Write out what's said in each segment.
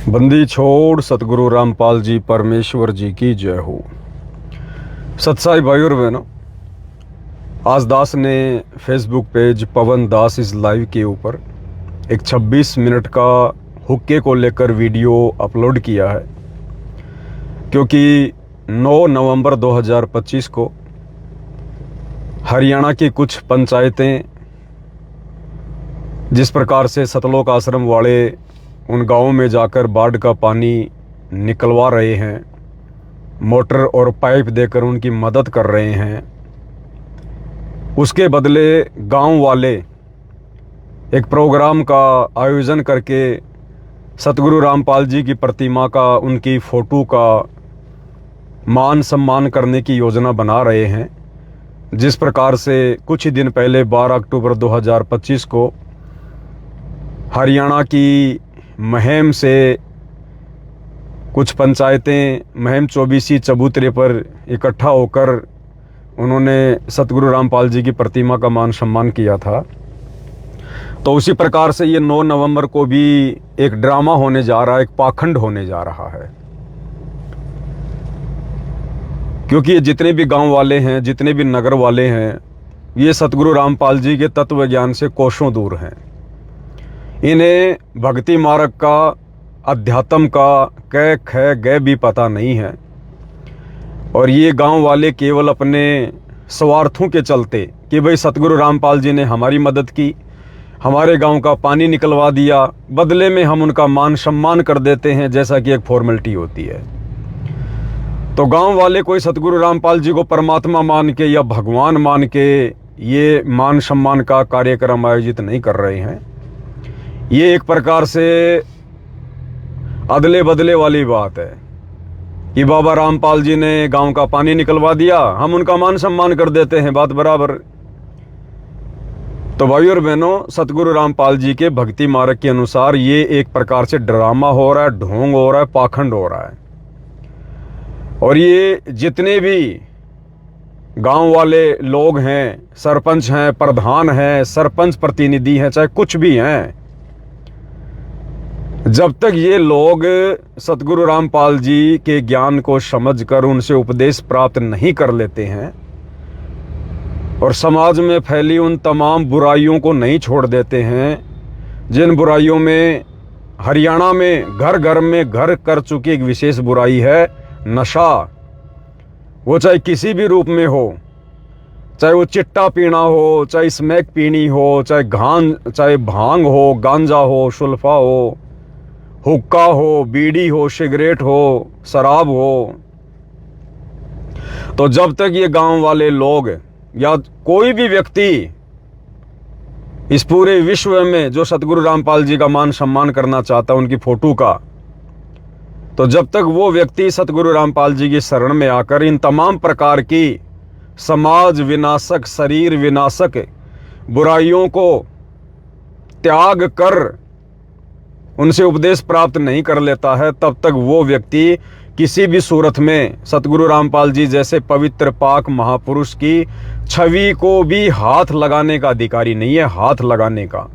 बंदी छोड़ सतगुरु रामपाल जी परमेश्वर जी की जय हो। सत्साई भाई और बहनों, आज दास ने फेसबुक पेज पवन दास इस लाइव के ऊपर एक 26 मिनट का हुक्के को लेकर वीडियो अपलोड किया है, क्योंकि 9 नवंबर 2025 को हरियाणा की कुछ पंचायतें जिस प्रकार से सतलोक आश्रम वाले उन गांवों में जाकर बाढ़ का पानी निकलवा रहे हैं, मोटर और पाइप देकर उनकी मदद कर रहे हैं, उसके बदले गांव वाले एक प्रोग्राम का आयोजन करके सतगुरु रामपाल जी की प्रतिमा का, उनकी फ़ोटो का मान सम्मान करने की योजना बना रहे हैं। जिस प्रकार से कुछ ही दिन पहले 12 अक्टूबर 2025 को हरियाणा की महम से कुछ पंचायतें महम चौबीसी चबूतरे पर इकट्ठा होकर उन्होंने सतगुरु रामपाल जी की प्रतिमा का मान सम्मान किया था। तो उसी प्रकार से ये 9 नवंबर को भी एक ड्रामा होने जा रहा है, एक पाखंड होने जा रहा है, क्योंकि ये जितने भी गांव वाले हैं, जितने भी नगर वाले हैं, ये सतगुरु रामपाल जी के तत्व ज्ञान से कोसों दूर हैं। इन्हें भक्ति मार्ग का, अध्यात्म का कै ख गै भी पता नहीं है, और ये गांव वाले केवल अपने स्वार्थों के चलते कि भाई सतगुरु रामपाल जी ने हमारी मदद की, हमारे गांव का पानी निकलवा दिया, बदले में हम उनका मान सम्मान कर देते हैं, जैसा कि एक फॉर्मेलिटी होती है। तो गांव वाले कोई सतगुरु रामपाल जी को परमात्मा मान के या भगवान मान के ये मान सम्मान का कार्यक्रम आयोजित नहीं कर रहे हैं। ये एक प्रकार से अदले बदले वाली बात है कि बाबा रामपाल जी ने गांव का पानी निकलवा दिया, हम उनका मान सम्मान कर देते हैं, बात बराबर। तो भाई और बहनों, सतगुरु रामपाल जी के भक्ति मार्ग के अनुसार ये एक प्रकार से ड्रामा हो रहा है, ढोंग हो रहा है, पाखंड हो रहा है। और ये जितने भी गांव वाले लोग हैं, सरपंच हैं, प्रधान हैं, सरपंच प्रतिनिधि हैं, चाहे कुछ भी हैं, जब तक ये लोग सतगुरु रामपाल जी के ज्ञान को समझकर उनसे उपदेश प्राप्त नहीं कर लेते हैं और समाज में फैली उन तमाम बुराइयों को नहीं छोड़ देते हैं, जिन बुराइयों में हरियाणा में घर घर में घर कर चुकी एक विशेष बुराई है नशा। वो चाहे किसी भी रूप में हो, चाहे वो चिट्टा पीना हो, चाहे स्मैक पीनी हो, चाहे भांग हो, गांजा हो, सुल्फा हो, हुक्का हो, बीड़ी हो, सिगरेट हो, शराब हो। तो जब तक ये गांव वाले लोग या कोई भी व्यक्ति इस पूरे विश्व में जो सतगुरु रामपाल जी का मान सम्मान करना चाहता है, उनकी फोटो का, तो जब तक वो व्यक्ति सतगुरु रामपाल जी की शरण में आकर इन तमाम प्रकार की समाज विनाशक, शरीर विनाशक बुराइयों को त्याग कर उनसे उपदेश प्राप्त नहीं कर लेता है, तब तक वो व्यक्ति किसी भी सूरत में सतगुरु रामपाल जी जैसे पवित्र पाक महापुरुष की छवि को भी हाथ लगाने का अधिकारी नहीं है। हाथ लगाने का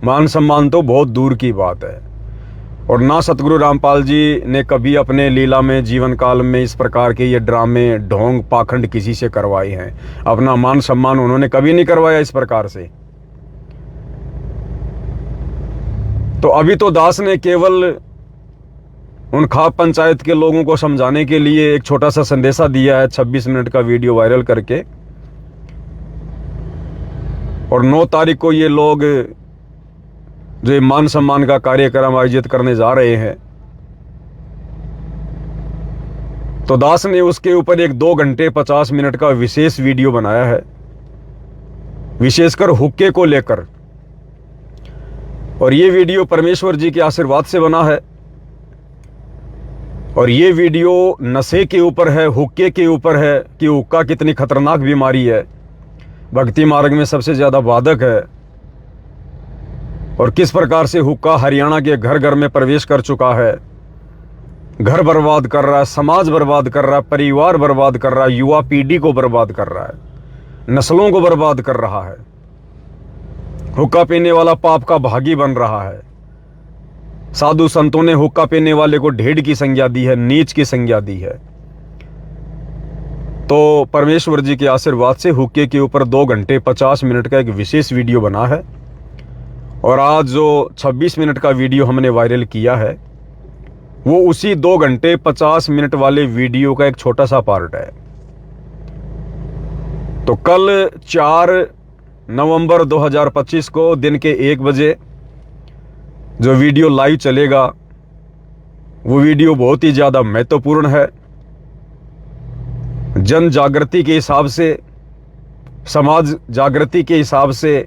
मान सम्मान तो बहुत दूर की बात है। और ना सतगुरु रामपाल जी ने कभी अपने लीला में, जीवन काल में इस प्रकार के ये ड्रामे, ढोंग, पाखंड किसी से करवाए हैं। अपना मान सम्मान उन्होंने कभी नहीं करवाया इस प्रकार से। तो अभी तो दास ने केवल उन खाप पंचायत के लोगों को समझाने के लिए एक छोटा सा संदेशा दिया है, 26 मिनट का वीडियो वायरल करके। और 9 तारीख को ये लोग जो मान सम्मान का कार्यक्रम आयोजित करने जा रहे हैं, तो दास ने उसके ऊपर एक 2 घंटे 50 मिनट का विशेष वीडियो बनाया है, विशेषकर हुक्के को लेकर। और ये वीडियो परमेश्वर जी के आशीर्वाद से बना है, और ये वीडियो नशे के ऊपर है, हुक्के के ऊपर है कि हुक्का कितनी खतरनाक बीमारी है, भक्ति मार्ग में सबसे ज़्यादा बाधक है, और किस प्रकार से हुक्का हरियाणा के घर घर में प्रवेश कर चुका है, घर बर्बाद कर रहा है, समाज बर्बाद कर रहा है, परिवार बर्बाद कर रहा है, युवा पीढ़ी को बर्बाद कर रहा है, नस्लों को बर्बाद कर रहा है। हुक्का पीने वाला पाप का भागी बन रहा है। साधु संतों ने हुक्का पीने वाले को ढेड़ की संज्ञा दी है, नीच की संज्ञा दी है। तो परमेश्वर जी के आशीर्वाद से हुक्के के ऊपर 2 घंटे 50 मिनट का एक विशेष वीडियो बना है, और आज जो 26 मिनट का वीडियो हमने वायरल किया है वो उसी 2 घंटे 50 मिनट वाले वीडियो का एक छोटा सा पार्ट है। तो कल 4 नवंबर 2025 को दिन के 1 बजे जो वीडियो लाइव चलेगा वो वीडियो बहुत ही ज़्यादा महत्वपूर्ण है। जन जागृति के हिसाब से, समाज जागृति के हिसाब से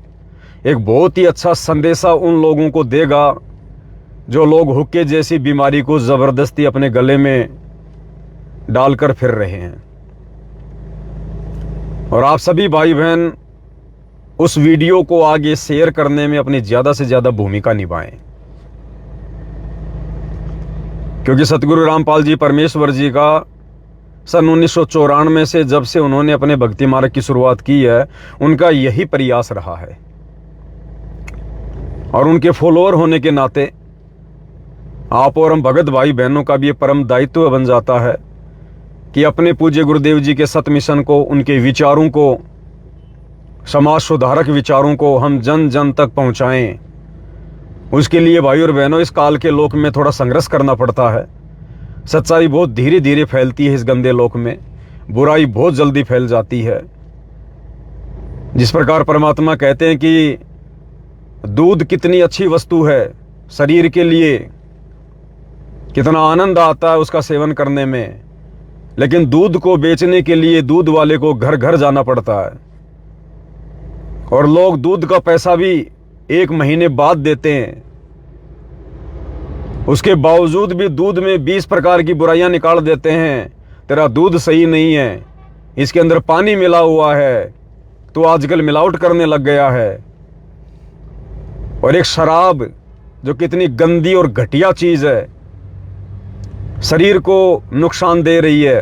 एक बहुत ही अच्छा संदेशा उन लोगों को देगा जो लोग हुक्के जैसी बीमारी को ज़बरदस्ती अपने गले में डालकर फिर रहे हैं। और आप सभी भाई बहन उस वीडियो को आगे शेयर करने में अपनी ज़्यादा से ज़्यादा भूमिका निभाएं, क्योंकि सतगुरु रामपाल जी परमेश्वर जी का सन 1994 से जब से उन्होंने अपने भक्ति मार्ग की शुरुआत की है, उनका यही प्रयास रहा है। और उनके फॉलोअर होने के नाते आप और हम भगत भाई बहनों का भी ये परम दायित्व बन जाता है कि अपने पूज्य गुरुदेव जी के सत मिशन को, उनके विचारों को, समाज सुधारक विचारों को हम जन जन तक पहुंचाएं। उसके लिए भाई और बहनों इस काल के लोक में थोड़ा संघर्ष करना पड़ता है। सच्चाई बहुत धीरे धीरे फैलती है इस गंदे लोक में, बुराई बहुत जल्दी फैल जाती है। जिस प्रकार परमात्मा कहते हैं कि दूध कितनी अच्छी वस्तु है शरीर के लिए, कितना आनंद आता है उसका सेवन करने में, लेकिन दूध को बेचने के लिए दूध वाले को घर घर जाना पड़ता है, और लोग दूध का पैसा भी 1 महीने बाद देते हैं। उसके बावजूद भी दूध में 20 प्रकार की बुराइयां निकाल देते हैं। तेरा दूध सही नहीं है, इसके अंदर पानी मिला हुआ है, तो आजकल मिलावट करने लग गया है। और एक शराब जो कितनी गंदी और घटिया चीज है, शरीर को नुकसान दे रही है,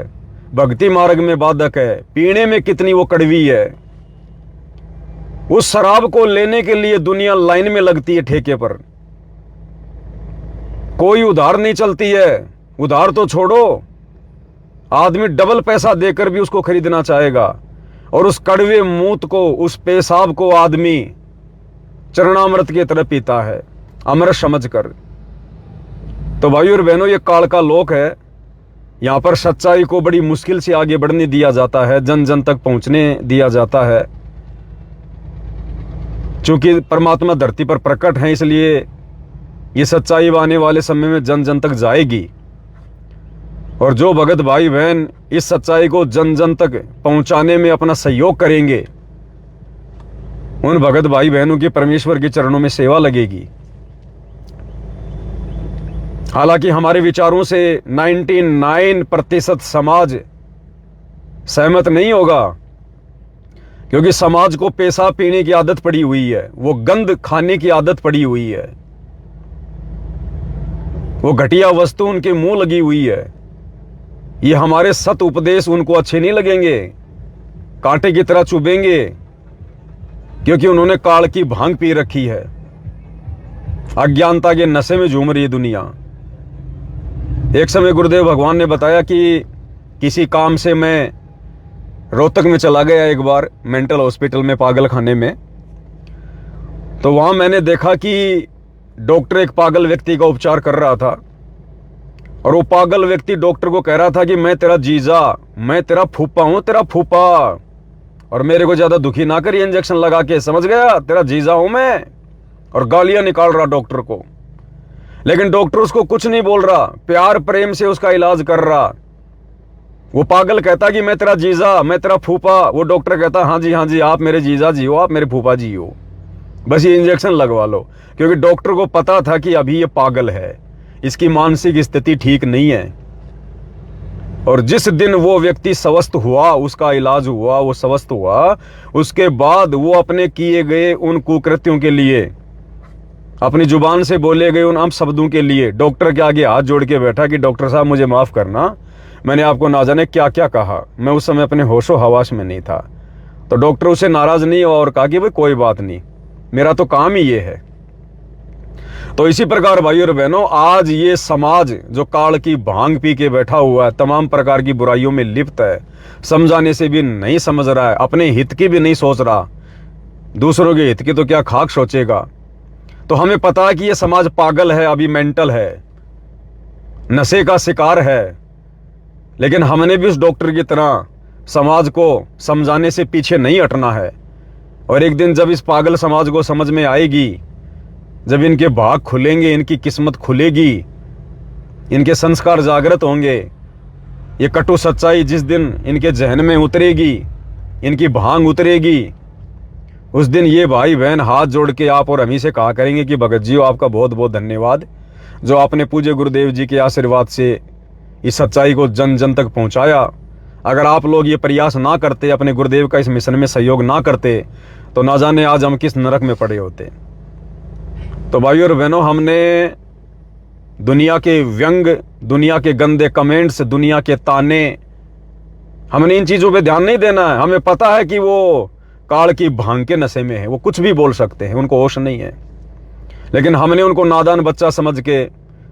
भक्ति मार्ग में बाधक है, पीने में कितनी वो कड़वी है। उस शराब को लेने के लिए दुनिया लाइन में लगती है ठेके पर, कोई उधार नहीं चलती है। उधार तो छोड़ो, आदमी डबल पैसा देकर भी उसको खरीदना चाहेगा, और उस कड़वे मूत को, उस पेशाब को आदमी चरणामृत की तरह पीता है अमृत समझकर। तो भाई और बहनों, ये काल का लोक है, यहां पर सच्चाई को बड़ी मुश्किल से आगे बढ़ने दिया जाता है, जन जन तक पहुंचने दिया जाता है। चूंकि परमात्मा धरती पर प्रकट है, इसलिए ये सच्चाई आने वाले समय में जन जन तक जाएगी। और जो भगत भाई बहन इस सच्चाई को जन जन तक पहुंचाने में अपना सहयोग करेंगे, उन भगत भाई बहनों की परमेश्वर के चरणों में सेवा लगेगी। हालांकि हमारे विचारों से 99% समाज सहमत नहीं होगा, क्योंकि समाज को पेशाब पीने की आदत पड़ी हुई है, वो गंद खाने की आदत पड़ी हुई है, वो घटिया वस्तु उनके मुंह लगी हुई है। ये हमारे सत उपदेश उनको अच्छे नहीं लगेंगे, कांटे की तरह चुभेंगे, क्योंकि उन्होंने काल की भांग पी रखी है। अज्ञानता के नशे में झूम रही है दुनिया। एक समय गुरुदेव भगवान ने बताया कि किसी काम से मैं रोहतक में चला गया एक बार, मेंटल हॉस्पिटल में, पागल खाने में। तो वहां मैंने देखा कि डॉक्टर एक पागल व्यक्ति का उपचार कर रहा था, और वो पागल व्यक्ति डॉक्टर को कह रहा था कि मैं तेरा जीजा, मैं तेरा फूफा हूं, तेरा फूफा, और मेरे को ज्यादा दुखी ना करिए इंजेक्शन लगा के, समझ गया, तेरा जीजा हूं मैं। और गालियां निकाल रहा डॉक्टर को, लेकिन डॉक्टर उसको कुछ नहीं बोल रहा, प्यार प्रेम से उसका इलाज कर रहा। वो पागल कहता कि मैं तेरा जीजा, मैं तेरा फूफा, वो डॉक्टर कहता हाँ जी आप मेरे जीजा जी हो, आप मेरे फूफा जी हो, बस ये इंजेक्शन लगवा लो। क्योंकि डॉक्टर को पता था कि अभी ये पागल है, इसकी मानसिक स्थिति ठीक नहीं है। और जिस दिन वो व्यक्ति स्वस्थ हुआ, उसका इलाज हुआ, वो स्वस्थ हुआ, उसके बाद वो अपने किए गए उन कुकृत्यों के लिए, अपनी जुबान से बोले गए उन अपशब्दों के लिए डॉक्टर के आगे हाथ जोड़ के बैठा कि डॉक्टर साहब मुझे माफ करना, मैंने आपको ना जाने क्या क्या कहा, मैं उस समय अपने होशो हवास में नहीं था। तो डॉक्टर उसे नाराज नहीं हुआ और कहा कि भाई कोई बात नहीं, मेरा तो काम ही ये है। तो इसी प्रकार भाइयों और बहनों, आज ये समाज जो काल की भांग पी के बैठा हुआ है, तमाम प्रकार की बुराइयों में लिप्त है, समझाने से भी नहीं समझ रहा है, अपने हित की भी नहीं सोच रहा, दूसरों के हित की तो क्या खाक सोचेगा। तो हमें पता है कि ये समाज पागल है, अभी मेंटल है, नशे का शिकार है, लेकिन हमने भी उस डॉक्टर की तरह समाज को समझाने से पीछे नहीं हटना है। और एक दिन जब इस पागल समाज को समझ में आएगी, जब इनके भाग खुलेंगे, इनकी किस्मत खुलेगी, इनके संस्कार जागृत होंगे, ये कटु सच्चाई जिस दिन इनके जहन में उतरेगी, इनकी भांग उतरेगी, उस दिन ये भाई बहन हाथ जोड़ के आप और हम ही से कहा करेंगे कि भगत जी आपका बहुत बहुत धन्यवाद, जो आपने पूज्य गुरुदेव जी के आशीर्वाद से इस सच्चाई को जन जन तक पहुंचाया। अगर आप लोग ये प्रयास ना करते, अपने गुरुदेव का इस मिशन में सहयोग ना करते, तो ना जाने आज हम किस नरक में पड़े होते। तो भाइयों और बहनों, हमने दुनिया के व्यंग, दुनिया के गंदे कमेंट्स, दुनिया के ताने, हमने इन चीज़ों पे ध्यान नहीं देना है। हमें पता है कि वो काल की भांग के नशे में है, वो कुछ भी बोल सकते हैं, उनको होश नहीं है। लेकिन हमने उनको नादान बच्चा समझ के,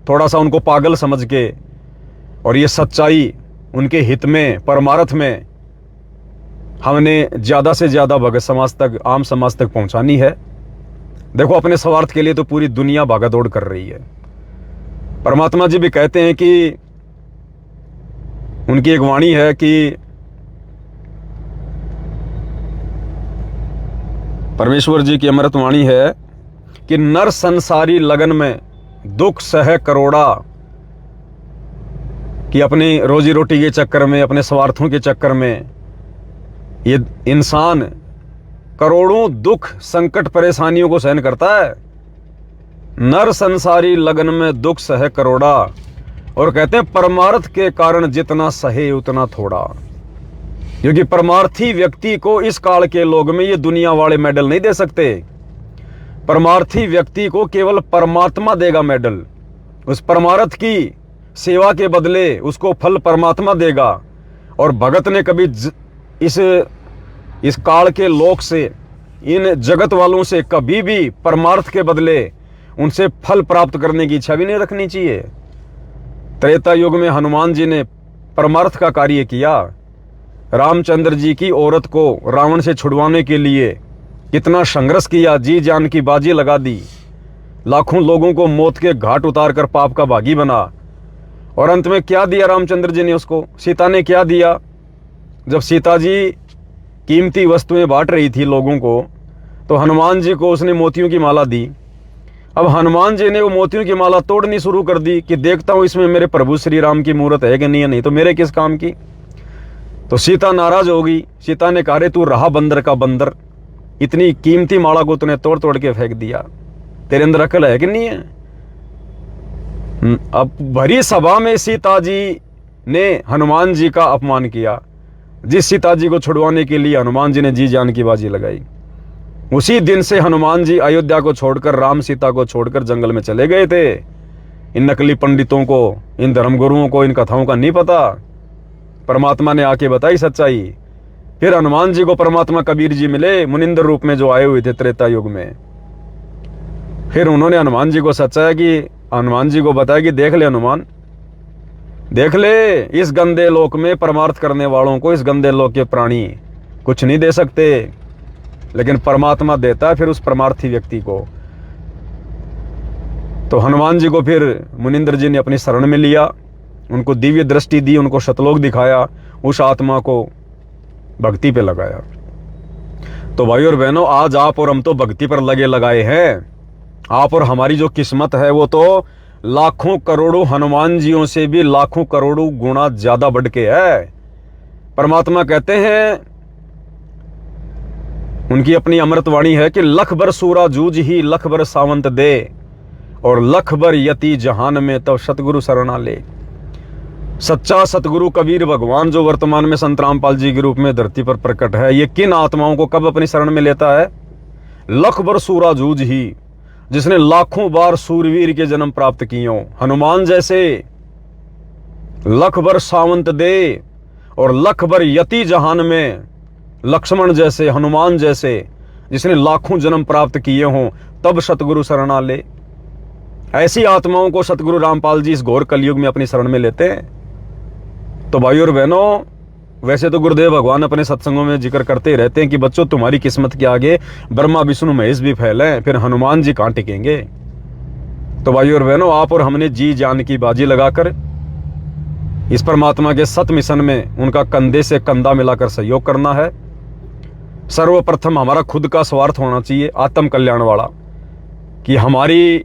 थोड़ा सा उनको पागल समझ के, और ये सच्चाई उनके हित में, परमार्थ में हमने ज़्यादा से ज़्यादा भगत समाज तक, आम समाज तक पहुंचानी है। देखो, अपने स्वार्थ के लिए तो पूरी दुनिया भागादौड़ कर रही है। परमात्मा जी भी कहते हैं कि उनकी एक वाणी है कि परमेश्वर जी की अमृत वाणी है कि नर संसारी लगन में दुख सह करोड़ा, कि अपनी रोजी रोटी के चक्कर में, अपने स्वार्थों के चक्कर में ये इंसान करोड़ों दुख, संकट, परेशानियों को सहन करता है। नर संसारी लगन में दुख सह करोड़ा, और कहते हैं परमार्थ के कारण जितना सहे उतना थोड़ा। क्योंकि परमार्थी व्यक्ति को इस काल के लोग में ये दुनिया वाले मेडल नहीं दे सकते। परमार्थी व्यक्ति को केवल परमात्मा देगा मेडल। उस परमार्थ की सेवा के बदले उसको फल परमात्मा देगा। और भगत ने कभी इस काल के लोक से, इन जगत वालों से कभी भी परमार्थ के बदले उनसे फल प्राप्त करने की इच्छा भी नहीं रखनी चाहिए। त्रेता युग में हनुमान जी ने परमार्थ का कार्य किया। रामचंद्र जी की औरत को रावण से छुड़वाने के लिए कितना संघर्ष किया, जी जान की बाजी लगा दी, लाखों लोगों को मौत के घाट उतार कर पाप का भागी बना। और अंत में क्या दिया रामचंद्र जी ने उसको? सीता ने क्या दिया? जब सीता जी कीमती वस्तुएं बांट रही थी लोगों को, तो हनुमान जी को उसने मोतियों की माला दी। अब हनुमान जी ने वो मोतियों की माला तोड़नी शुरू कर दी कि देखता हूं इसमें मेरे प्रभु श्री राम की मूर्त है कि नहीं है, नहीं तो मेरे किस काम की। तो सीता नाराज हो गई। सीता ने कहा, रे तू रहा बंदर का बंदर, इतनी कीमती माला को तूने तोड़ तोड़ के फेंक दिया, तेरे अंदर अकल है कि नहीं है? अब भरी सभा में सीता जी ने हनुमान जी का अपमान किया। जिस सीता जी को छुड़वाने के लिए हनुमान जी ने जी जान की बाजी लगाई, उसी दिन से हनुमान जी अयोध्या को छोड़कर, राम सीता को छोड़कर जंगल में चले गए थे। इन नकली पंडितों को, इन धर्मगुरुओं को इन कथाओं का नहीं पता। परमात्मा ने आके बताई सच्चाई। फिर हनुमान जी को परमात्मा कबीर जी मिले, मुनिंदर रूप में जो आए हुए थे त्रेता युग में। फिर उन्होंने हनुमान जी को सच्चाया कि हनुमान जी को बताया कि देख ले हनुमान, देख ले, इस गंदे लोक में परमार्थ करने वालों को, इस गंदे लोक के प्राणी कुछ नहीं दे सकते, लेकिन परमात्मा देता है फिर उस परमार्थी व्यक्ति को। तो हनुमान जी को फिर मुनिंदर जी ने अपनी शरण में लिया, उनको दिव्य दृष्टि दी, उनको शतलोक दिखाया, उस आत्मा को भक्ति पे लगाया। तो भाइयों और बहनों, आज आप और हम तो भक्ति पर लगे लगाए हैं। आप और हमारी जो किस्मत है वो तो लाखों करोड़ों हनुमान जियों से भी लाखों करोड़ों गुना ज्यादा बढ़ के है। परमात्मा कहते हैं, उनकी अपनी अमृत वाणी है कि लख बर सूरा जूझ ही लख बर सावंत दे, और लख बर यति जहान में तब सतगुरु शरणा ले। सच्चा सतगुरु कबीर भगवान जो वर्तमान में संत रामपाल जी के रूप में धरती पर प्रकट है, ये किन आत्माओं को कब अपनी शरण में लेता है? लख बर सूरा जूझ ही, जिसने लाखों बार सूरवीर के जन्म प्राप्त किए हों, हनुमान जैसे, लख बर सावंत दे, और लख बर यति जहान में लक्ष्मण जैसे, हनुमान जैसे, जिसने लाखों जन्म प्राप्त किए हों, तब सतगुरु शरणा ले। ऐसी आत्माओं को सतगुरु रामपाल जी इस घोर कलयुग में अपनी शरण में लेते हैं। तो भाई और बहनों, वैसे तो गुरुदेव भगवान अपने सत्संगों में जिक्र करते ही रहते हैं कि बच्चों, तुम्हारी किस्मत के आगे ब्रह्मा विष्णु महेश भी फैले, फिर हनुमान जी कहां टिकेंगे। तो भाई और बहनों, आप और हमने जी जान की बाजी लगाकर इस परमात्मा के सत मिशन में उनका कंधे से कंधा मिलाकर सहयोग करना है। सर्वप्रथम हमारा खुद का स्वार्थ होना चाहिए, आत्म कल्याण वाला, कि हमारी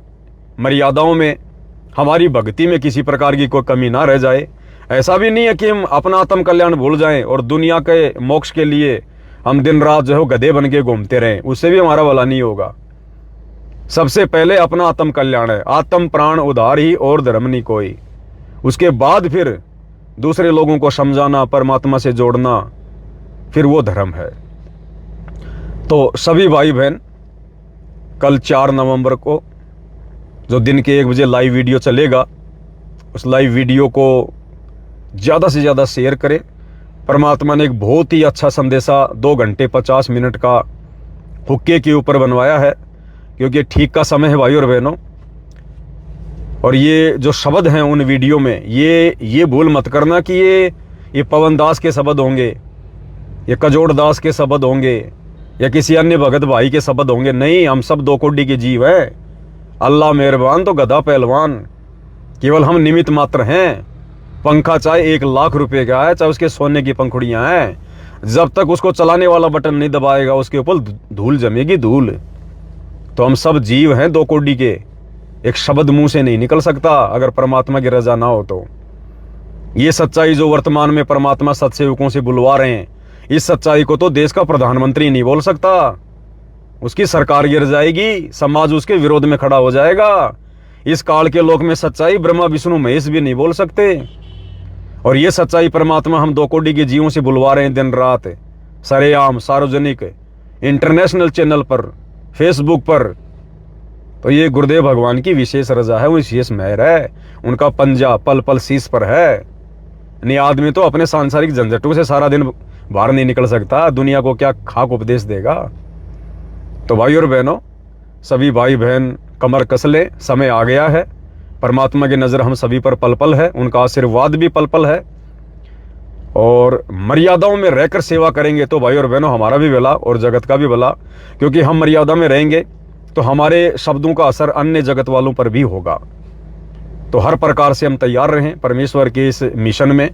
मर्यादाओं में, हमारी भक्ति में किसी प्रकार की कोई कमी ना रह जाए। ऐसा भी नहीं है कि हम अपना आत्म कल्याण भूल जाएं और दुनिया के मोक्ष के लिए हम दिन रात जो है गधे बन के घूमते रहें, उससे भी हमारा भला नहीं होगा। सबसे पहले अपना आत्म कल्याण है, आत्म प्राण उधार ही और धर्म नहीं कोई। उसके बाद फिर दूसरे लोगों को समझाना, परमात्मा से जोड़ना, फिर वो धर्म है। तो सभी भाई बहन, कल 4 नवंबर को जो दिन के 1 बजे लाइव वीडियो चलेगा, उस लाइव वीडियो को ज़्यादा से ज़्यादा शेयर करें। परमात्मा ने एक बहुत ही अच्छा संदेशा 2 घंटे 50 मिनट का हुक्के के ऊपर बनवाया है, क्योंकि ठीक का समय है भाई और बहनों। और ये जो शब्द हैं उन वीडियो में, ये भूल मत करना कि ये पवन दास के शब्द होंगे, ये कजोड़ दास के शब्द होंगे, या किसी अन्य भगत भाई के शब्द होंगे। नहीं, हम सब 2 कोटि के जीव हैं। अल्लाह मेहरबान तो गधा पहलवान, केवल हम निमित्त मात्र हैं। पंखा चाहे 1 लाख रुपए का है, चाहे उसके सोने की पंखुड़ियां हैं, जब तक उसको चलाने वाला बटन नहीं दबाएगा उसके ऊपर धूल जमेगी, धूल। तो हम सब जीव हैं 2 कोटि के। एक शब्द मुंह से नहीं निकल सकता अगर परमात्मा की रजा ना हो तो। ये सच्चाई जो वर्तमान में परमात्मा सत्सेवकों से बुलवा रहे हैं, इस सच्चाई को तो देश का प्रधानमंत्री नहीं बोल सकता। उसकी सरकार गिर जाएगी, समाज उसके विरोध में खड़ा हो जाएगा। इस काल के लोक में सच्चाई ब्रह्मा विष्णु महेश भी नहीं बोल सकते। और ये सच्चाई परमात्मा हम 2 कोटि के जीवों से बुलवा रहे हैं, दिन रात, सरेआम, सार्वजनिक, इंटरनेशनल चैनल पर, फेसबुक पर। तो ये गुरुदेव भगवान की विशेष रजा है, वो विशेष मेहर है, उनका पंजा पल पल शीश पर है। नहीं, आदमी तो अपने सांसारिक झंझटों से सारा दिन बाहर नहीं निकल सकता, दुनिया को क्या खाक उपदेश देगा। तो भाई और बहनों, सभी भाई बहन कमर कस ले, समय आ गया है। परमात्मा की नज़र हम सभी पर पल पल है, उनका आशीर्वाद भी पल पल है। और मर्यादाओं में रहकर सेवा करेंगे तो भाई और बहनों हमारा भी भला और जगत का भी भला, क्योंकि हम मर्यादा में रहेंगे तो हमारे शब्दों का असर अन्य जगत वालों पर भी होगा। तो हर प्रकार से हम तैयार रहें परमेश्वर के इस मिशन में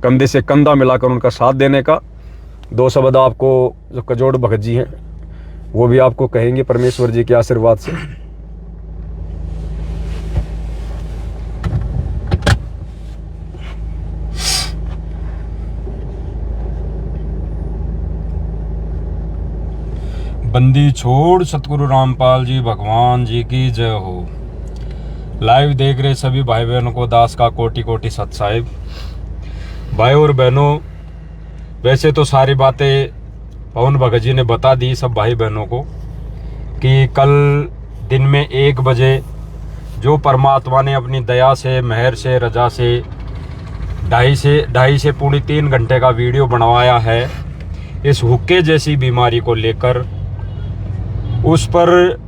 कंधे से कंधा मिलाकर उनका साथ देने का। 2 शब्द आपको जो कजोड़ भगत जी हैं वो भी आपको कहेंगे परमेश्वर जी के आशीर्वाद से। बंदी छोड़ सतगुरु रामपाल जी भगवान जी की जय हो। लाइव देख रहे सभी भाई बहनों को दास का कोटि कोटि सत साहिब। भाई और बहनों, वैसे तो सारी बातें पवन भगत जी ने बता दी सब भाई बहनों को कि कल दिन में 1 बजे जो परमात्मा ने अपनी दया से, मेहर से, रजा से 2.5 से पौने 3 घंटे का वीडियो बनवाया है इस हुक्के जैसी बीमारी को लेकर, उस पर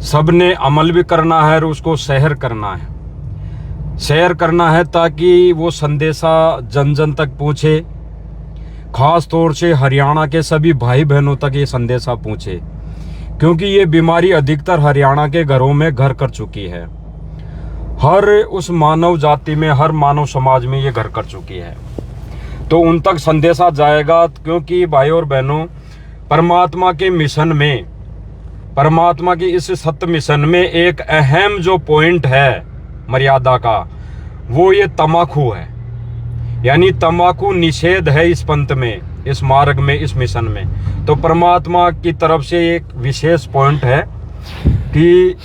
सबने अमल भी करना है और उसको शेयर करना है। शेयर करना है ताकि वो संदेशा जन जन तक पहुँचे, खास तौर से हरियाणा के सभी भाई बहनों तक ये संदेशा पहुँचे, क्योंकि ये बीमारी अधिकतर हरियाणा के घरों में घर कर चुकी है। हर उस मानव जाति में, हर मानव समाज में ये घर कर चुकी है। तो उन तक संदेशा जाएगा, क्योंकि भाई और बहनों, परमात्मा के मिशन में, परमात्मा की इस सत्य मिशन में एक अहम जो पॉइंट है मर्यादा का, वो ये तम्बाकू है। यानी तम्बाकू निषेध है इस पंथ में, इस मार्ग में, इस मिशन में। तो परमात्मा की तरफ से एक विशेष पॉइंट है कि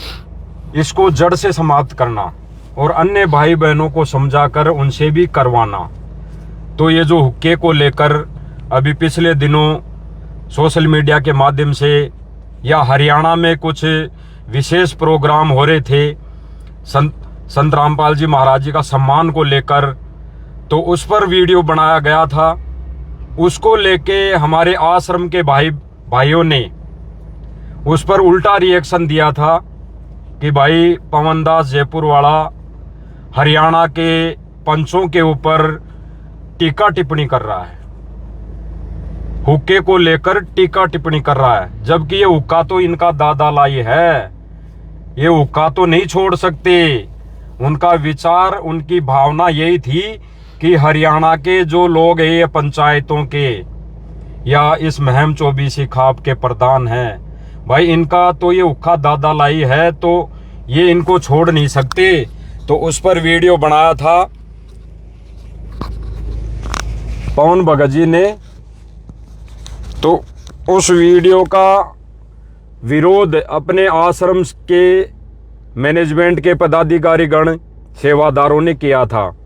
इसको जड़ से समाप्त करना और अन्य भाई बहनों को समझाकर उनसे भी करवाना। तो ये जो हुक्के को लेकर अभी पिछले दिनों सोशल मीडिया के माध्यम से या हरियाणा में कुछ विशेष प्रोग्राम हो रहे थे संत रामपाल जी महाराज जी का सम्मान को लेकर, तो उस पर वीडियो बनाया गया था। उसको लेके हमारे आश्रम के भाइयों ने उस पर उल्टा रिएक्शन दिया था कि भाई पवनदास जयपुर वाला हरियाणा के पंचों के ऊपर टीका टिप्पणी कर रहा है, हुक्के को लेकर टीका टिप्पणी कर रहा है, जबकि ये हुक्का तो इनका दादा लाई है, ये हुक्का तो नहीं छोड़ सकते। उनका विचार, उनकी भावना यही थी कि हरियाणा के जो लोग हैं, ये पंचायतों के या इस महम चौबीसी खाप के प्रधान हैं, भाई इनका तो ये हुक्का दादा लाई है, तो ये इनको छोड़ नहीं सकते। तो उस पर वीडियो बनाया था पवन भगत जी ने। तो उस वीडियो का विरोध अपने आश्रम के मैनेजमेंट के पदाधिकारी गण सेवादारों ने किया था,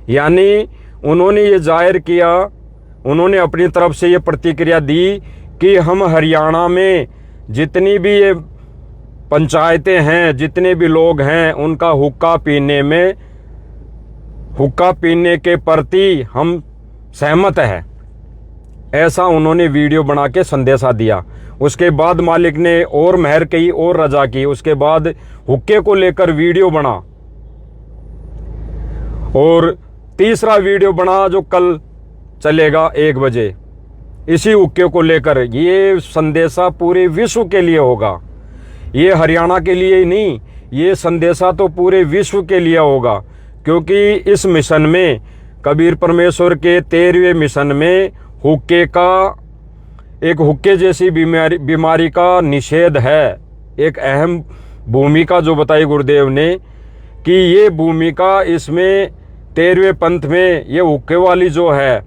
यानी उन्होंने ये जाहिर किया, उन्होंने अपनी तरफ से ये प्रतिक्रिया दी कि हम हरियाणा में जितनी भी ये पंचायतें हैं, जितने भी लोग हैं, उनका हुक्का पीने के प्रति हम सहमत हैं, ऐसा उन्होंने वीडियो बना के संदेशा दिया। उसके बाद मालिक ने और मेहर की और रजा की, उसके बाद हुक्के को लेकर वीडियो बना और तीसरा वीडियो बना जो कल चलेगा 1 बजे, इसी हुक्के को लेकर। ये संदेशा पूरे विश्व के लिए होगा, ये हरियाणा के लिए ही नहीं, ये संदेशा तो पूरे विश्व के लिए होगा, क्योंकि इस मिशन में, कबीर परमेश्वर के 13वें मिशन में हुक्के जैसी बीमारी का निषेध है। एक अहम भूमिका जो बताई गुरुदेव ने कि ये भूमिका इसमें 13वें पंथ में ये हुक्के वाली जो है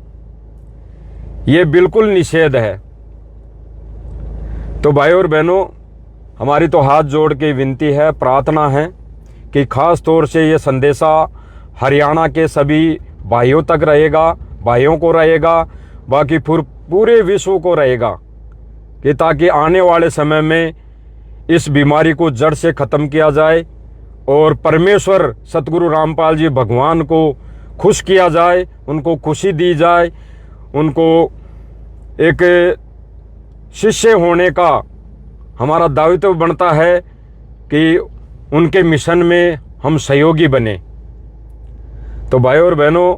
ये बिल्कुल निषेध है। तो भाई और बहनों, हमारी तो हाथ जोड़ के विनती है, प्रार्थना है कि खास तौर से ये संदेशा हरियाणा के सभी भाइयों तक रहेगा, भाइयों को रहेगा, बाकी पूरे विश्व को रहेगा, कि ताकि आने वाले समय में इस बीमारी को जड़ से ख़त्म किया जाए और परमेश्वर सतगुरु रामपाल जी भगवान को खुश किया जाए, उनको खुशी दी जाए, उनको एक शिष्य होने का हमारा दायित्व बनता है कि उनके मिशन में हम सहयोगी बने। तो भाई और बहनों,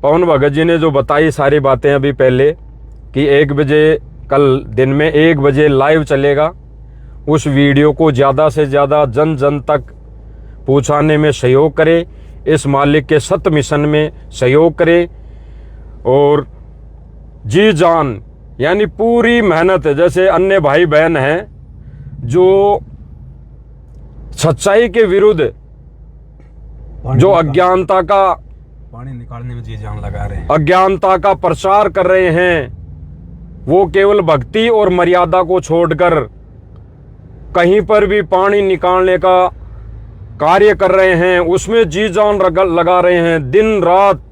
पवन भगत जी ने जो बताई सारी बातें अभी पहले कि 1 बजे, कल दिन में 1 बजे लाइव चलेगा, उस वीडियो को ज़्यादा से ज़्यादा जन जन तक पहुँचाने में सहयोग करें, इस मालिक के सत्य मिशन में सहयोग करें और जी जान यानी पूरी मेहनत, जैसे अन्य भाई बहन हैं जो सच्चाई के विरुद्ध, जो अज्ञानता का पानी निकालने में जी जान लगा रहे हैं, अज्ञानता का प्रचार कर रहे हैं, वो केवल भक्ति और मर्यादा को छोड़कर कहीं पर भी पानी निकालने का कार्य कर रहे हैं, उसमें जी जान लगा रहे हैं, दिन रात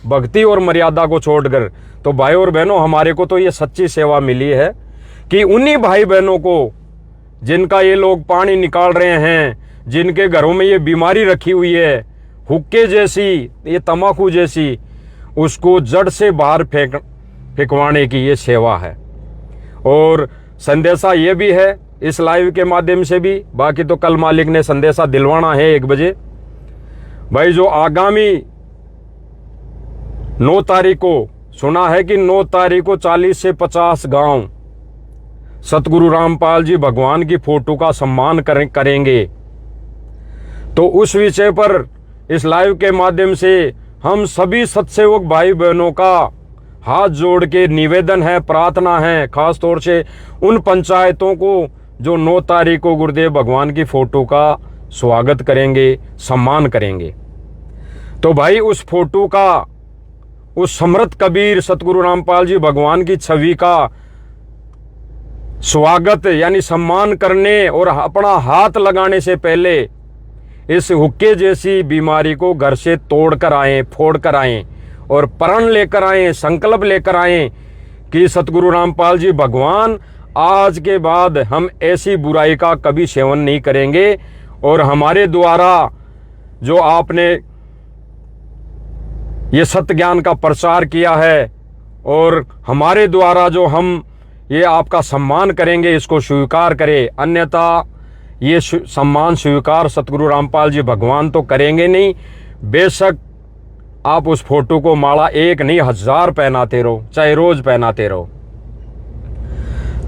भक्ति और मर्यादा को छोड़कर। तो भाई और बहनों, हमारे को तो ये सच्ची सेवा मिली है कि उन्हीं भाई बहनों को जिनका ये लोग पानी निकाल रहे हैं, जिनके घरों में ये बीमारी रखी हुई है, हुक्के जैसी, ये तम्बाकू जैसी, उसको जड़ से बाहर फेंकवाने की ये सेवा है। और संदेशा ये भी है इस लाइव के माध्यम से भी, बाकी तो कल मालिक ने संदेशा दिलवाना है 1 बजे। भाई जो आगामी 9 तारीख को सुना है कि 9 तारीख को 40 से 50 गांव सतगुरु रामपाल जी भगवान की फोटो का सम्मान करेंगे। तो उस विषय पर इस लाइव के माध्यम से हम सभी सत्सेवक भाई बहनों का हाथ जोड़ के निवेदन है, प्रार्थना है, खास तौर से उन पंचायतों को जो 9 तारीख को गुरुदेव भगवान की फोटो का स्वागत करेंगे, सम्मान करेंगे। तो भाई उस फोटो का, उस समर्थ कबीर सतगुरु रामपाल जी भगवान की छवि का स्वागत यानी सम्मान करने और अपना हाथ लगाने से पहले इस हुक्के जैसी बीमारी को घर से तोड़ कर आएं, फोड़ कर आएं और प्रण लेकर आएं, संकल्प लेकर आएं कि सतगुरु रामपाल जी भगवान, आज के बाद हम ऐसी बुराई का कभी सेवन नहीं करेंगे और हमारे द्वारा जो आपने ये सत्य ज्ञान का प्रचार किया है और हमारे द्वारा जो हम ये आपका सम्मान करेंगे, इसको स्वीकार करें, अन्यथा ये सम्मान स्वीकार सतगुरु रामपाल जी भगवान तो करेंगे नहीं। बेशक आप उस फोटो को माला 1 नहीं 1000 पहनाते रहो, चाहे रोज पहनाते रहो।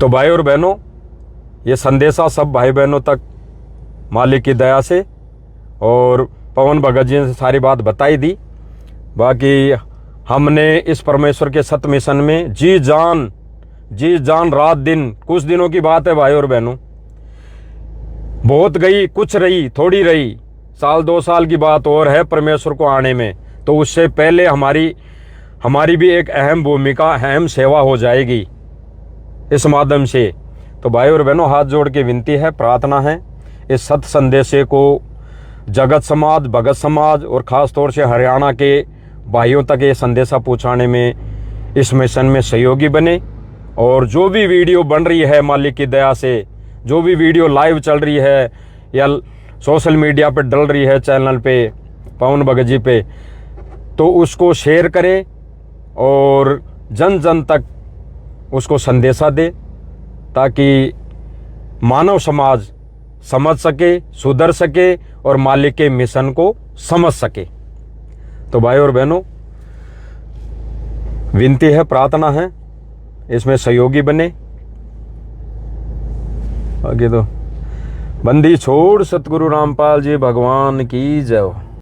तो भाई और बहनों, ये संदेशा सब भाई बहनों तक मालिक की दया से और पवन भगत जी ने सारी बात बताई दी। बाकी हमने इस परमेश्वर के सत्य मिशन में जी जान रात दिन, कुछ दिनों की बात है भाई और बहनों, बहुत गई कुछ रही, थोड़ी रही, साल 2 साल की बात और है परमेश्वर को आने में। तो उससे पहले हमारी भी एक अहम भूमिका, अहम सेवा हो जाएगी इस माध्यम से। तो भाई और बहनों, हाथ जोड़ के विनती है, प्रार्थना है, इस सत्य संदेशे को जगत समाज, भगत समाज और ख़ास तौर से हरियाणा के भाइयों तक ये संदेशा पहुंचाने में, इस मिशन में सहयोगी बने। और जो भी वीडियो बन रही है मालिक की दया से, जो भी वीडियो लाइव चल रही है या सोशल मीडिया पे डल रही है, चैनल पे पवन भगत जी पे, तो उसको शेयर करें और जन जन तक उसको संदेशा दे, ताकि मानव समाज समझ सके, सुधर सके और मालिक के मिशन को समझ सके। तो भाई और बहनों, विनती है, प्रार्थना है, इसमें सहयोगी बने। बाकी तो बंदी छोड़ सतगुरु रामपाल जी भगवान की जय हो।